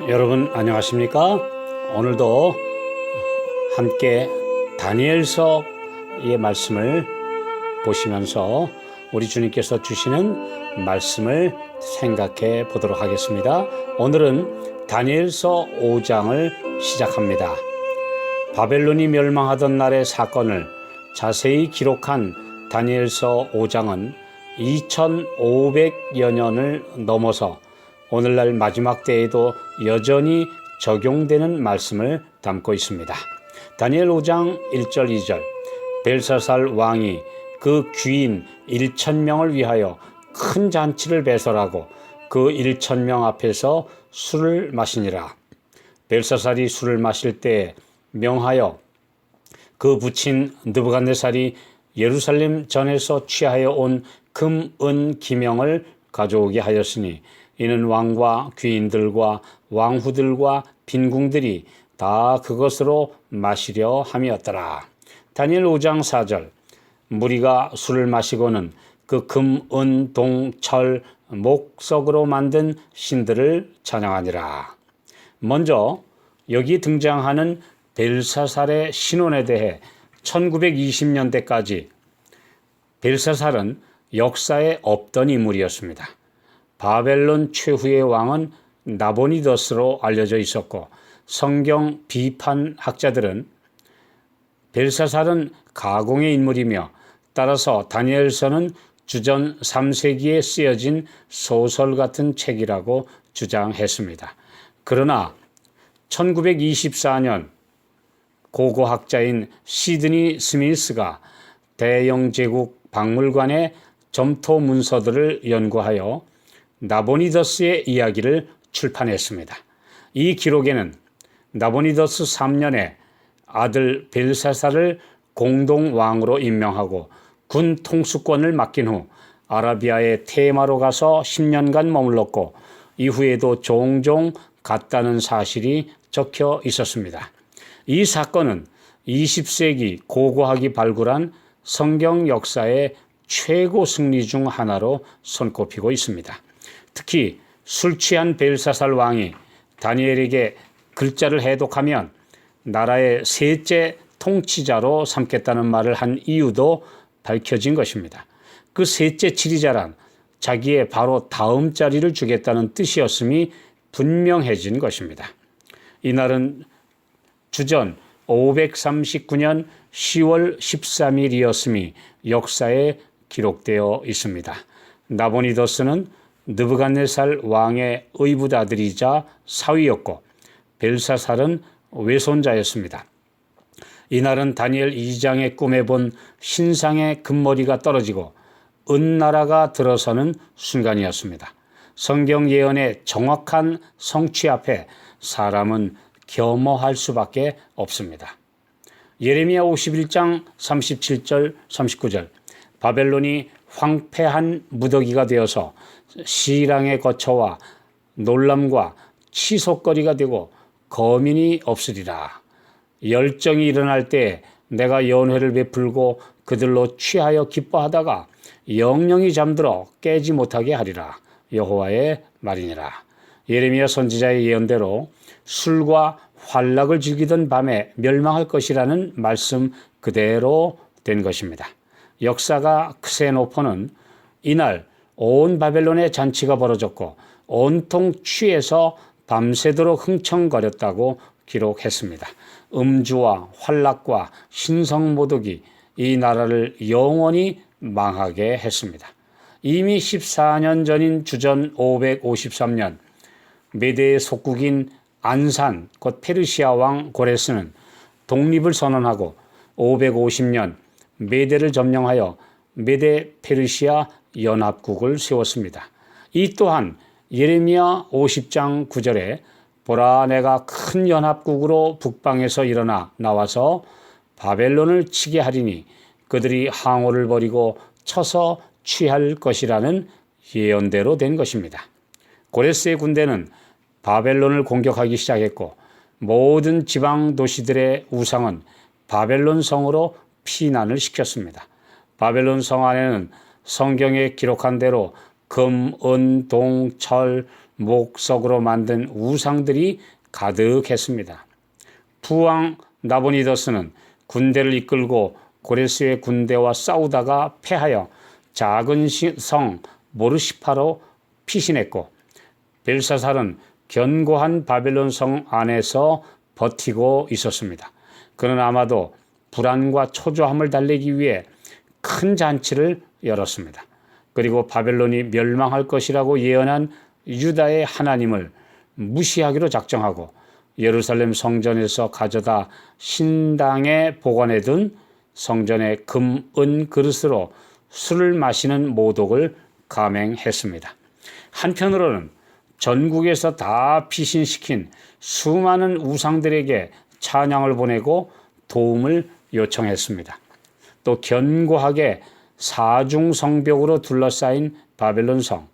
여러분 안녕하십니까? 오늘도 함께 다니엘서의 말씀을 보시면서 우리 주님께서 주시는 말씀을 생각해 보도록 하겠습니다. 오늘은 다니엘서 5장을 시작합니다. 바벨론이 멸망하던 날의 사건을 자세히 기록한 다니엘서 5장은 2500여 년을 넘어서 오늘날 마지막 때에도 여전히 적용되는 말씀을 담고 있습니다. 다니엘 5장 1절 2절 벨사살 왕이 그 귀인 1000명을 위하여 큰 잔치를 배설하고 그 1000명 앞에서 술을 마시니라. 벨사살이 술을 마실 때 명하여 그 부친 느부갓네살이 예루살렘 전에서 취하여 온 금, 은, 기명을 가져오게 하였으니 이는 왕과 귀인들과 왕후들과 빈궁들이 다 그것으로 마시려 함이었더라. 다니엘 5장 4절 무리가 술을 마시고는 그 금, 은, 동, 철, 목석으로 만든 신들을 찬양하니라. 먼저 여기 등장하는 벨사살의 신원에 대해 1920년대까지 벨사살은 역사에 없던 인물이었습니다. 바벨론 최후의 왕은 나보니더스로 알려져 있었고 성경 비판학자들은 벨사살은 가공의 인물이며 따라서 다니엘서는 주전 3세기에 쓰여진 소설 같은 책이라고 주장했습니다. 그러나 1924년 고고학자인 시드니 스미스가 대영 제국 박물관의 점토 문서들을 연구하여 나보니더스의 이야기를 출판했습니다. 이 기록에는 나보니더스 3년에 아들 벨사살을 공동왕으로 임명하고 군 통수권을 맡긴 후 아라비아의 테마로 가서 10년간 머물렀고 이후에도 종종 갔다는 사실이 적혀 있었습니다. 이 사건은 20세기 고고학이 발굴한 성경 역사의 최고 승리 중 하나로 손꼽히고 있습니다. 특히 술 취한 벨사살 왕이 다니엘에게 글자를 해독하면 나라의 셋째 통치자로 삼겠다는 말을 한 이유도 밝혀진 것입니다. 그 셋째 지리자란 자기의 바로 다음 자리를 주겠다는 뜻이었음이 분명해진 것입니다. 이날은 주전 539년 10월 13일이었음이 역사에 기록되어 있습니다. 나보니더스는 느부갓네살 왕의 의붓아들이자 사위였고 벨사살은 외손자였습니다. 이날은 다니엘 2장의 꿈에 본 신상의 금머리가 떨어지고 은나라가 들어서는 순간이었습니다. 성경 예언의 정확한 성취 앞에 사람은 겸허할 수밖에 없습니다. 예레미야 51장 37절 39절 바벨론이 황폐한 무더기가 되어서 시랑의 거처와 놀람과 치솟거리가 되고 거민이 없으리라. 열정이 일어날 때 내가 연회를 베풀고 그들로 취하여 기뻐하다가 영영이 잠들어 깨지 못하게 하리라. 여호와의 말이니라. 예레미야 선지자의 예언대로 술과 환락을 즐기던 밤에 멸망할 것이라는 말씀 그대로 된 것입니다. 역사가 크세노포는 이날 온 바벨론의 잔치가 벌어졌고 온통 취해서 밤새도록 흥청거렸다고 기록했습니다. 음주와 환락과 신성모독이 이 나라를 영원히 망하게 했습니다. 이미 14년 전인 주전 553년 메대의 속국인 안산 곧 페르시아 왕 고레스는 독립을 선언하고 550년 메대를 점령하여 메대 페르시아 연합국을 세웠습니다. 이 또한 예레미야 50장 9절에 보라 내가 큰 연합국으로 북방에서 일어나 나와서 바벨론을 치게 하리니 그들이 항오를 벌이고 쳐서 취할 것이라는 예언대로 된 것입니다. 고레스의 군대는 바벨론을 공격하기 시작했고 모든 지방 도시들의 우상은 바벨론 성으로 피난을 시켰습니다. 바벨론 성 안에는 성경에 기록한 대로 금, 은, 동, 철, 목석으로 만든 우상들이 가득했습니다. 부왕 나보니더스는 군대를 이끌고 고레스의 군대와 싸우다가 패하여 작은 성 모르시파로 피신했고, 벨사살은 견고한 바벨론 성 안에서 버티고 있었습니다. 그는 아마도 불안과 초조함을 달래기 위해 큰 잔치를 열었습니다. 그리고 바벨론이 멸망할 것이라고 예언한 유다의 하나님을 무시하기로 작정하고 예루살렘 성전에서 가져다 신당에 보관해둔 성전의 금, 은 그릇으로 술을 마시는 모독을 감행했습니다. 한편으로는 전국에서 다 피신시킨 수많은 우상들에게 찬양을 보내고 도움을 요청했습니다. 또 견고하게 사중성벽으로 둘러싸인 바벨론 성,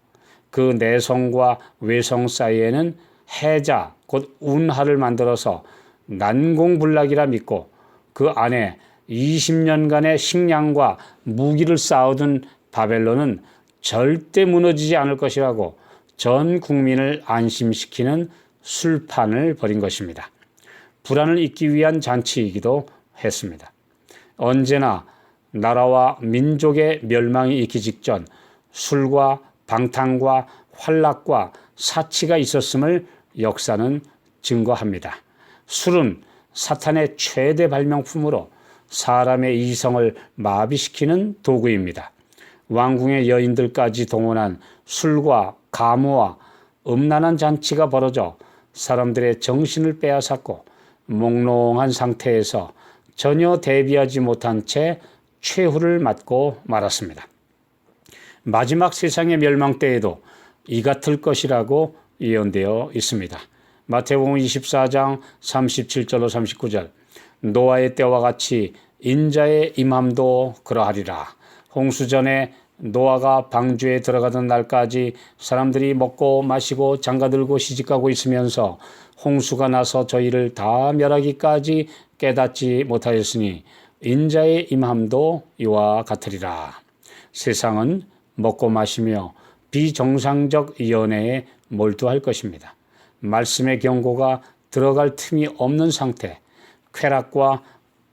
그 내성과 외성 사이에는 해자, 곧 운하를 만들어서 난공불락이라 믿고 그 안에 20년간의 식량과 무기를 쌓아둔 바벨론은 절대 무너지지 않을 것이라고 전 국민을 안심시키는 술판을 벌인 것입니다. 불안을 잊기 위한 잔치이기도 했습니다. 언제나 나라와 민족의 멸망이 있기 직전 술과 방탕과 환락과 사치가 있었음을 역사는 증거합니다. 술은 사탄의 최대 발명품으로 사람의 이성을 마비시키는 도구입니다. 왕궁의 여인들까지 동원한 술과 가무와 음란한 잔치가 벌어져 사람들의 정신을 빼앗았고 몽롱한 상태에서 전혀 대비하지 못한 채 최후를 맞고 말았습니다. 마지막 세상의 멸망 때에도 이 같을 것이라고 예언되어 있습니다. 마태복음 24장 37절로 39절, 노아의 때와 같이 인자의 임함도 그러하리라. 홍수전에 노아가 방주에 들어가던 날까지 사람들이 먹고 마시고 장가들고 시집가고 있으면서 홍수가 나서 저희를 다 멸하기까지 깨닫지 못하였으니 인자의 임함도 이와 같으리라. 세상은 먹고 마시며 비정상적 연애에 몰두할 것입니다. 말씀의 경고가 들어갈 틈이 없는 상태, 쾌락과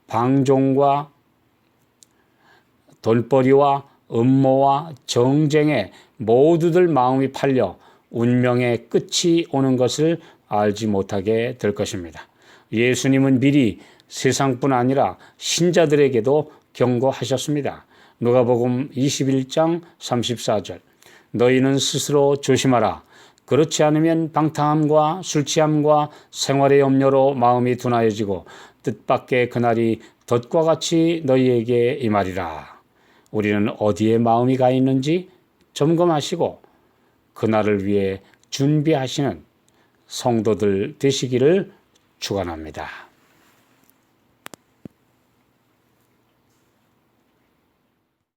방종과 돈벌이와 음모와 정쟁에 모두들 마음이 팔려 운명의 끝이 오는 것을 알지 못하게 될 것입니다. 예수님은 미리 세상뿐 아니라 신자들에게도 경고하셨습니다. 누가복음 21장 34절, 너희는 스스로 조심하라. 그렇지 않으면 방탕함과 술취함과 생활의 염려로 마음이 둔하여지고 뜻밖의 그날이 덫과 같이 너희에게 임하리라. 우리는 어디에 마음이 가 있는지 점검하시고 그날을 위해 준비하시는 성도들 되시기를 축원합니다.